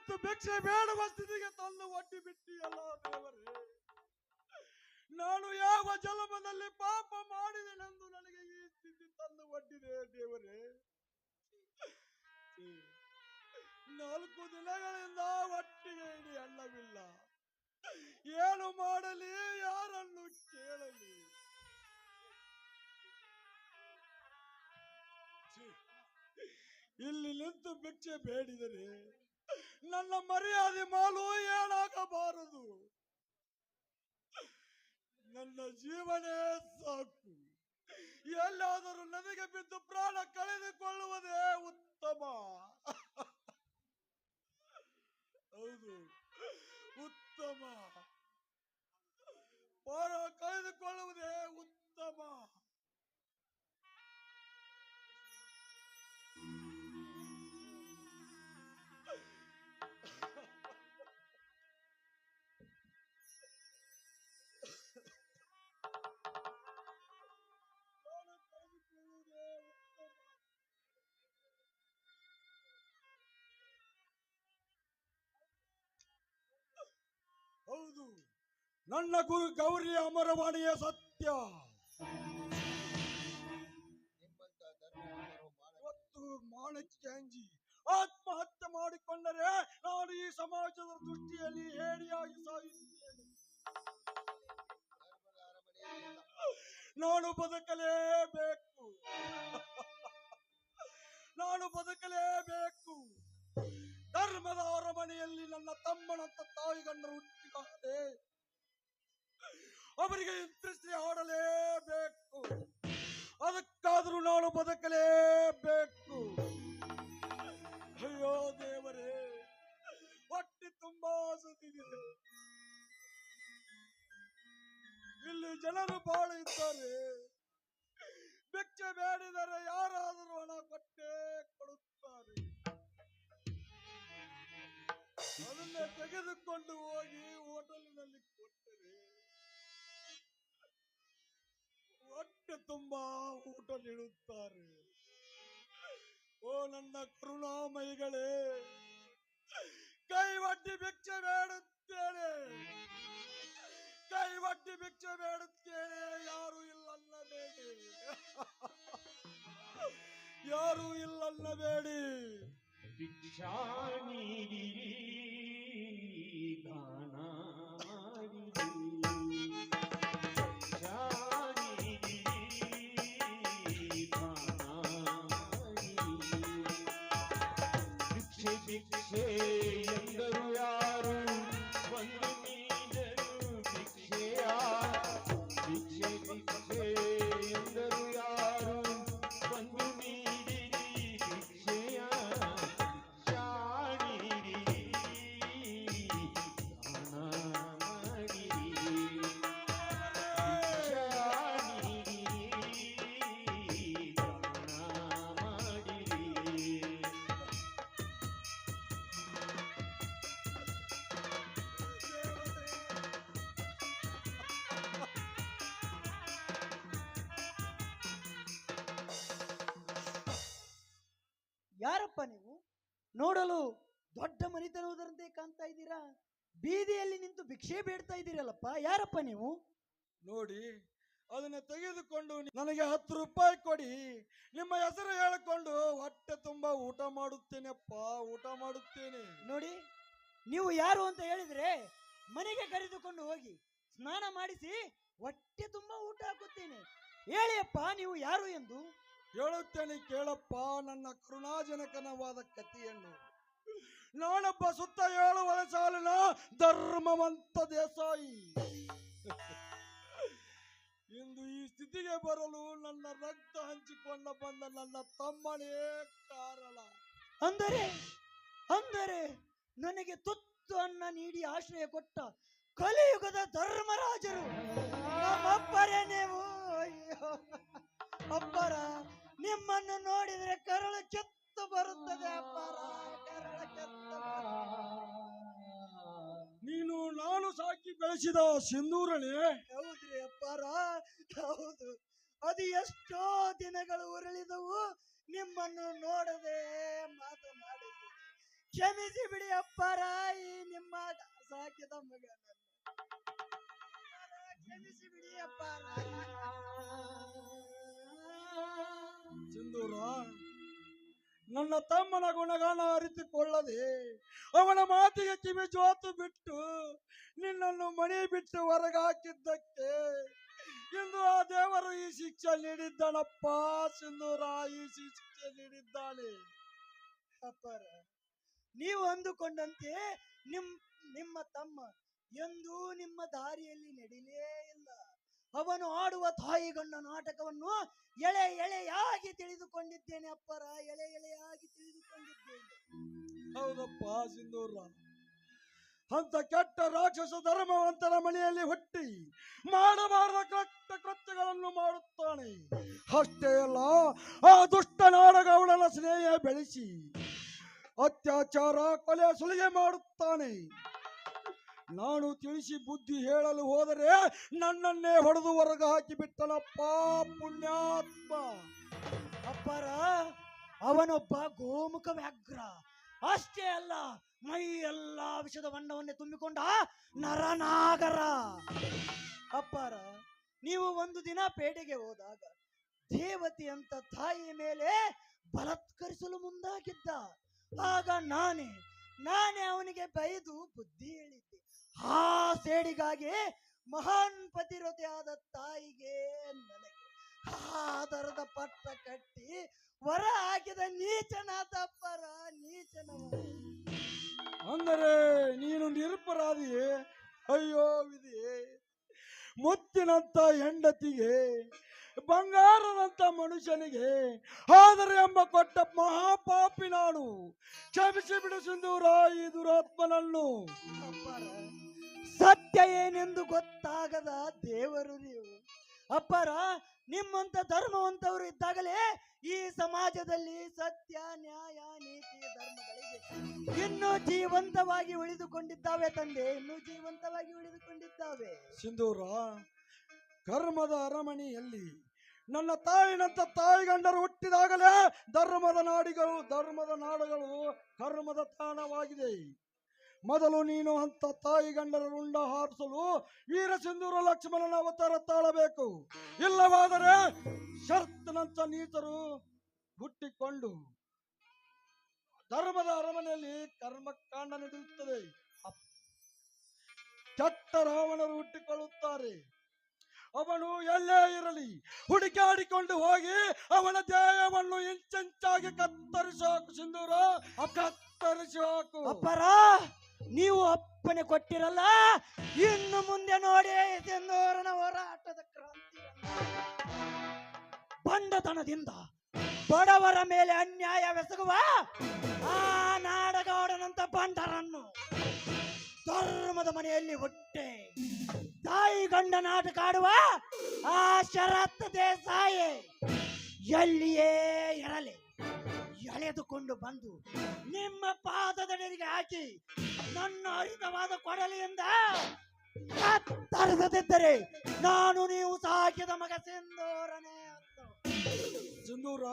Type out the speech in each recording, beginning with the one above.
ನಿಂತು ಭಿಕ್ಷೆ ಬೇಡುವ ಸ್ಥಿತಿಗೆ ತಂದು ಒಡ್ಡಿ ಬಿಟ್ಟಿಯಲ್ಲ ದೇವರೇ. ನಾನು ಯಾವ ಜನ್ಮದಲ್ಲಿ ಪಾಪ ಮಾಡಿದೆನೆಂದು ನನಗೆ ಈ ಸ್ಥಿತಿ ತಂದು ಒಡ್ಡಿದೆ ದೇವರೇ. 4 ದಿನಗಳಿಂದ ಒಟ್ಟಿಗೆ ಇಡೀ ಅನ್ನವಿಲ್ಲ. ಏನು ಮಾಡಲಿ, ಯಾರನ್ನು ಕೇಳಲಿ? ಇಲ್ಲಿ ನಿಂತು ಭಿಕ್ಷೆ ಬೇಡಿದರೆ ನನ್ನ ಮರ್ಯಾದೆ ಮಾಲು ಏನಾಗಬಾರದು. ನನ್ನ ಜೀವನೇ ಸಾಕು. ಎಲ್ಲಾದರೂ ನದಿಗೆ ಬಿದ್ದು ಪ್ರಾಣ ಕಳೆದುಕೊಳ್ಳುವುದೇ ಉತ್ತಮ. ಹೌದು, ಉತ್ತಮ. ಪ್ರಾಣ ಕಳೆದುಕೊಳ್ಳುವುದೇ ಉತ್ತಮ. ಹೌದು, ನನ್ನ ಗುರು ಗೌರಿಯ ಅಮರವಾಣಿಯ ಸತ್ಯ. ಇವತ್ತು ಮಾಣಿಕ್ಯಾಂಜಿ ಆತ್ಮಹತ್ಯೆ ಮಾಡಿಕೊಂಡರೆ ನಾನು ಈ ಸಮಾಜದ ದೃಷ್ಟಿಯಲ್ಲಿ ಹೇಡಿಯಾಗಿ ಸಾಯುತ್ತೇನೆ. ನಾನು ಬದುಕಲೇಬೇಕು. ನಾನು ಬದುಕಲೇಬೇಕು. ಧರ್ಮದ ಅರಮನೆಯಲ್ಲಿ ನನ್ನ ತಮ್ಮನಂತ ತಾಯಿ ಗಂಡರು ಹುಟ್ಟಿದ್ದಾರೆ. ಅವರಿಗೆ ಇಂಟ್ರೆಸ್ಟ್ ಆಡಲೇಬೇಕು. ಅದಕ್ಕಾದರೂ ನಾನು ಬದುಕಲೇಬೇಕು. ಅಯ್ಯೋ ದೇವರೇ, ಹೊಟ್ಟೆ ತುಂಬಾ ಸುತ್ತಿದೆ. ಇಲ್ಲಿ ಜನರು ಬಾಳ ಇದ್ದಾರೆ. ಭಿಕ್ಷೆ ಬೇಡಿದರೆ ಯಾರಾದರೂ ಹಣ ಕೊಟ್ಟೇ ಕೊಡುತ್ತಾರೆ. ಅದನ್ನೇ ತೆಗೆದುಕೊಂಡು ಹೋಗಿ ಹೋಟೆಲಿನಲ್ಲಿ ಕೊಟ್ಟರೆ ಹೊಟ್ಟೆ ತುಂಬಾ ಊಟ ನೀಡುತ್ತಾರೆ. ಓ ನನ್ನ ಕರುಣಾಮಯಿಗಳೇ, ಕೈ ಒಡ್ಡಿ ಭಿಕ್ಷೆ ಬೇಡುತ್ತೇನೆ. ಕೈ ಒಡ್ಡಿ ಭಿಕ್ಷೆ ಬೇಡುತ್ತೇನೆ. ಯಾರು ಇಲ್ಲನ್ನಬೇಡಿ. ಯಾರು ಇಲ್ಲನ್ನಬೇಡಿ. ಭಿಕ್ಷಾ ನೀಡಿರಿ, ದಾನ ಮಾಡಿರಿ. ಭಿಕ್ಷಾ ನೀಡಿರಿ, ದಾನ ಮಾಡಿರಿ. ಭಿಕ್ಷೆ ಭಿಕ್ಷೆ ಎಂದರು ಯಾರು, ಒಂದು ನೀಡರು ಭಿಕ್ಷೆಯ. ಭಿಕ್ಷೆ ಭಿಕ್ಷೆ ಎಂದರು ಯಾರು, ಒಂದು ನೀಡಿರಿ ಭಿಕ್ಷೆಯ. ಯಾರಪ್ಪ ನೀವು? ನೋಡಲು ದೊಡ್ಡ ಮನಿತನವುದರಂತೆ ಕಾಣ್ತಾ ಇದ್ದೀರಾ. ಬೀದಿಯಲ್ಲಿ ನಿಂತು ಭಿಕ್ಷೆ ಬೇಡ್ತಾ ಇದ್ದೀರಲ್ಲಪ್ಪ, ಯಾರಪ್ಪ ನೀವು? ನೋಡಿ, ಅದನ್ನ ತೆಗೆದುಕೊಂಡು ನನಗೆ 10 ರೂಪಾಯಿ ಕೊಡಿ. ನಿಮ್ಮ ಹೆಸರು ಹೇಳಿಕೊಂಡು ಹೊಟ್ಟೆ ತುಂಬಾ ಊಟ ಮಾಡುತ್ತೇನೆಪ್ಪ, ಊಟ ಮಾಡುತ್ತೇನೆ. ನೋಡಿ, ನೀವು ಯಾರು ಅಂತ ಹೇಳಿದ್ರೆ ಮನೆಗೆ ಕರೆದುಕೊಂಡು ಹೋಗಿ ಸ್ನಾನ ಮಾಡಿಸಿ ಹೊಟ್ಟೆ ತುಂಬಾ ಊಟ ಹಾಕುತ್ತೇನೆ. ಹೇಳಿಯಪ್ಪ, ನೀವು ಯಾರು ಎಂದು. ಹೇಳುತ್ತೇನೆ ಕೇಳಪ್ಪ ನನ್ನ ಕರುಣಾಜನಕನವಾದ ಕಥೆಯನ್ನು. ನಾನೊಬ್ಬ ಸುತ್ತ 7 ಸಾಲಿನ ಧರ್ಮವಂತ ದೇಸಾಯಿ. ಇಂದು ಈ ಸ್ಥಿತಿಗೆ ಬರಲು ನನ್ನ ರಕ್ತ ಹಂಚಿಕೊಂಡ ಬಂದ ನನ್ನ ತಮ್ಮನೇ ಕಾರಣ. ಅಂದರೆ ನನಗೆ ತುತ್ತು ಅನ್ನ ನೀಡಿ ಆಶ್ರಯ ಕೊಟ್ಟ ಕಲಿಯುಗದ ಧರ್ಮರಾಜರು ನಮ್ಮಪ್ಪರೇ ನೀವು. ಅಯ್ಯೋ ಅಪ್ಪರ, ನಿಮ್ಮನ್ನು ನೋಡಿದ್ರೆ ಕರಳು ಕೆತ್ತು ಬರುತ್ತದೆ ಅಪ್ಪರ, ಕರಳು ಕೆತ್ತು. ನೀನು ನಾನು ಸಾಕಿ ಬೆಳೆಸಿದ ಸಿಂಧೂರನೇ? ಹೌದ್ರಿ ಅಪ್ಪಾರ, ಹೌದು. ಅದು ಎಷ್ಟೋ ದಿನಗಳು ಉರುಳಿದವು, ನಿಮ್ಮನ್ನು ನೋಡದೆ ಮಾತನಾಡಿದೆ. ಕ್ಷಮಿಸಿ ಬಿಡಿ ಅಪ್ಪಾರ, ಈ ನಿಮ್ಮ ಸಾಕಿದ ಮಗ ಕ್ಷಮಿಸಿ ಬಿಡಿ ಅಪ್ಪಾರ. ಸಿಂಧೂರ, ನನ್ನ ತಮ್ಮನ ಗುಣಗಾನ ಅರಿತುಕೊಳ್ಳದೆ ಅವನ ಮಾತಿಗೆ ಕಿವಿ ಜೋತು ಬಿಟ್ಟು ನಿನ್ನನ್ನು ಮನೆ ಬಿಟ್ಟು ಹೊರಗಾಕಿದ್ದಕ್ಕೆ ಇಂದು ಆ ದೇವರು ಈ ಶಿಕ್ಷೆ ನೀಡಿದ್ದಾನಪ್ಪ. ಸಿಂಧೂರ, ಈ ಶಿಕ್ಷೆ ನೀಡಿದ್ದಾನೆ. ಅಪ್ಪಾರ, ನೀವು ಅಂದುಕೊಂಡಂತೆ ನಿಮ್ಮ ತಮ್ಮ ಎಂದೂ ನಿಮ್ಮ ದಾರಿಯಲ್ಲಿ ನಡೆಯಲೇ ಇಲ್ಲ. ಅವನು ಆಡುವ ತಾಯಿಗಂಡ ನಾಟಕವನ್ನು ಎಳೆ ಎಳೆಯಾಗಿ ತಿಳಿದುಕೊಂಡಿದ್ದೇನೆ ಅಪ್ಪರ, ಎಳೆ ಎಳೆಯಾಗಿ ತಿಳಿದುಕೊಂಡಿದ್ದೇನೆ. ಹೌದಪ್ಪ ಸಿಂಧೂರ, ಅಂತ ಕೆಟ್ಟ ರಾಕ್ಷಸ ಧರ್ಮವಂತರ ಮನೆಯಲ್ಲಿ ಹುಟ್ಟಿ ಮಾಡಬಾರದ ಕೆಟ್ಟ ಕೃತ್ಯಗಳನ್ನು ಮಾಡುತ್ತಾನೆ. ಅಷ್ಟೇ ಅಲ್ಲ, ಆ ದುಷ್ಟ ನಾಡಗೌಡನ ಸ್ನೇಹ ಬೆಳೆಸಿ ಅತ್ಯಾಚಾರ, ಕೊಲೆ, ಸುಲಿಗೆ ಮಾಡುತ್ತಾನೆ. ನಾನು ತಿಳಿಸಿ ಬುದ್ಧಿ ಹೇಳಲು ಹೋದರೆ ನನ್ನನ್ನೇ ಹೊಡೆದು ಹೊರಗೆ ಹಾಕಿ ಬಿಟ್ಟನಪ್ಪ ಪುಣ್ಯಾತ್ಮ. ಅಪ್ಪರ, ಅವನೊಬ್ಬ ಗೋಮುಖ ವ್ಯಾಘ್ರ. ಅಷ್ಟೇ ಅಲ್ಲ, ಮೈ ಎಲ್ಲ ವಿಷದ ಬಣ್ಣವನ್ನೇ ತುಂಬಿಕೊಂಡ ನರನಾಗರ. ಅಪ್ಪಾರ, ನೀವು ಒಂದು ದಿನ ಪೇಟೆಗೆ ಹೋದಾಗ ದೇವತಿ ಅಂತ ತಾಯಿಯ ಮೇಲೆ ಬಲಾತ್ಕರಿಸಲು ಮುಂದಾಗಿದ್ದ. ಆಗ ನಾನೇ ಅವನಿಗೆ ಬೈದು ಬುದ್ಧಿ ಹೇಳಿದ್ದೆ. ಆ ಸೇಡಿಗಾಗಿ ಮಹಾನ್ ಪತಿವ್ರತೆಯಾದ ತಾಯಿಗೆ ನನಗೆ ಆಧಾರದ ಪಟ್ಟ ಕಟ್ಟಿ ಹೊರ ಹಾಕಿದ ನೀಚನಾದ ಅಪ್ಪರ, ನೀಚನವ. ಅಂದರೆ ನೀನು ನಿರಪರಾಧಿಯೇ? ಅಯ್ಯೋ ವಿಧಿಯೇ, ಮುತ್ತಿನಂತ ಹೆಂಡತಿಗೆ, ಬಂಗಾರದಂತ ಮನುಷ್ಯನಿಗೆ ಆದರೆ ಎಂಬ ಕೊಟ್ಟ ಮಹಾಪಾಪಿ ನಾನು. ಕ್ಷಮಿಸಿ ಬಿಡು ಸಿಂಧೂರ ಈ ದುರಾತ್ಮನನ್ನು. ಅಪ್ಪರ, ಸತ್ಯ ಏನೆಂದು ಗೊತ್ತಾಗದ ದೇವರು ನೀವು. ಅಪ್ಪರ, ನಿಮ್ಮಂತ ಧರ್ಮವಂತವರು ಇದ್ದಾಗಲೇ ಈ ಸಮಾಜದಲ್ಲಿ ಸತ್ಯ, ನ್ಯಾಯ, ನೀತಿ, ಧರ್ಮಗಳಿಗೆ ಇನ್ನೂ ಜೀವಂತವಾಗಿ ಉಳಿದುಕೊಂಡಿದ್ದಾವೆ ತಂದೆ, ಇನ್ನೂ ಜೀವಂತವಾಗಿ ಉಳಿದುಕೊಂಡಿದ್ದಾವೆ. ಸಿಂಧೂರ, ಕರ್ಮದ ಅರಮನೆಯಲ್ಲಿ ನನ್ನ ತಾಯಿನಂತ ತಾಯಿಗಂಡರು ಹುಟ್ಟಿದಾಗಲೇ ಧರ್ಮದ ನಾಡುಗಳು ಕರ್ಮದ ತಾಣವಾಗಿದೆ. ಮೊದಲು ನೀನು ಅಂತ ತಾಯಿಗಂಡರ ರುಂಡ ಹಾರಿಸಲು ವೀರ ಸಿಂಧೂರ ಲಕ್ಷ್ಮಣನ ಅವತಾರ ತಾಳಬೇಕು. ಇಲ್ಲವಾದರೆ ಶರ್ತನಂತ ನೀತರು ಹುಟ್ಟಿಕೊಂಡು ಧರ್ಮದ ಅರಮನೆಯಲ್ಲಿ ಕರ್ಮಕಾಂಡ ನಡೆಯುತ್ತದೆ. ಕೆಟ್ಟ ರಾವಣರು ಹುಟ್ಟಿಕೊಳ್ಳುತ್ತಾರೆ. ಅವನು ಎಲ್ಲೇ ಇರಲಿ ಹುಡುಕಾಡಿಕೊಂಡು ಹೋಗಿ ಅವನ ದೇಹವನ್ನು ಇಂಚಾಗಿ ಕತ್ತರಿಸಿ ಹಾಕು ಸಿಂಧೂರ, ಕತ್ತರಿಸಿ ಹಾಕು. ಅಪ್ಪರ, ನೀವು ಅಪ್ಪನೆ ಕೊಟ್ಟಿರಲ್ಲ, ಇನ್ನು ಮುಂದೆ ನೋಡಿ ಸಿಂಧೂರನ ಹೋರಾಟದ ಕ್ರಾಂತಿ. ಬಂಡತನದಿಂದ ಬಡವರ ಮೇಲೆ ಅನ್ಯಾಯವೆಸಗುವ ಆ ನಾಡಗೌಡನಂತ ಬಂಡರನ್ನು ಧರ್ಮದ ಮನೆಯಲ್ಲಿ ಹುಟ್ಟೆ ತಾಯಿ ಗಂಡ ನಾಟಕ ಆಡುವ ಆ ಶರತ್ ದೇಸಾಯಿ ಎಲ್ಲಿಯೇ ಇರಲಿ ಎಳೆದುಕೊಂಡು ಬಂದು ನಿಮ್ಮ ಪಾದದಡಿಗೆ ಹಾಕಿ ನನ್ನ ಹರಿತವಾದ ಕೊಡಲಿಯಿಂದ ಕತ್ತರಿಸದಿದ್ದರೆ ನಾನು ನೀವು ಸಾಕಿದ ಮಗ ಸಿಂಧೂರನೇ ಅಂತ. ಸಿಂಧೂರ,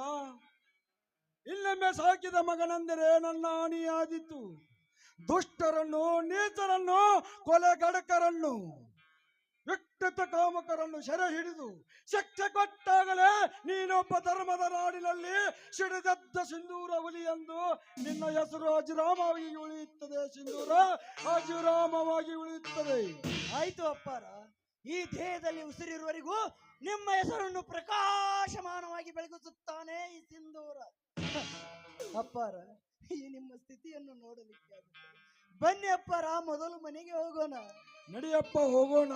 ಇಲ್ಲೊಮ್ಮೆ ಸಾಕಿದ ಮಗನೆಂದರೆ ನನ್ನ ಹಾನಿಯಾದಿತ್ತು. ದುಷ್ಟರನ್ನು, ನೀಚರನ್ನು, ಕೊಲೆಗಡಕರನ್ನು, ವಿಕೃತ ಕಾಮಕರನ್ನು ಸೆರೆ ಹಿಡಿದು ಶಿಕ್ಷೆ ಕೊಟ್ಟಾಗಲೇ ನೀನೊಬ್ಬ ಧರ್ಮದ ನಾಡಿನಲ್ಲಿ ಸಿಡಿದದ್ದ ಸಿಂಧೂರ ಹುಲಿ ಎಂದು ನಿನ್ನ ಹೆಸರು ಅಜರಾಮವಾಗಿ ಉಳಿಯುತ್ತದೆ. ಸಿಂಧೂರ ಅಜರಾಮವಾಗಿ ಉಳಿಯುತ್ತದೆ. ಆಯ್ತು ಅಪ್ಪಾರ, ಈ ದೇಹದಲ್ಲಿ ಉಸಿರಿರುವವರೆಗೂ ನಿಮ್ಮ ಹೆಸರನ್ನು ಪ್ರಕಾಶಮಾನವಾಗಿ ಬೆಳಗಿಸುತ್ತಾನೆ ಈ ಸಿಂಧೂರ. ಅಪ್ಪಾರ, ಈ ನಿಮ್ಮ ಸ್ಥಿತಿಯನ್ನು ನೋಡಲಿಕ್ಕೆ ಆಗುತ್ತದೆ. ಬನ್ನಿ ಅಪ್ಪಾರ, ಮೊದಲು ಮನೆಗೆ ಹೋಗೋಣ. ನಡಿಯಪ್ಪ, ಹೋಗೋಣ.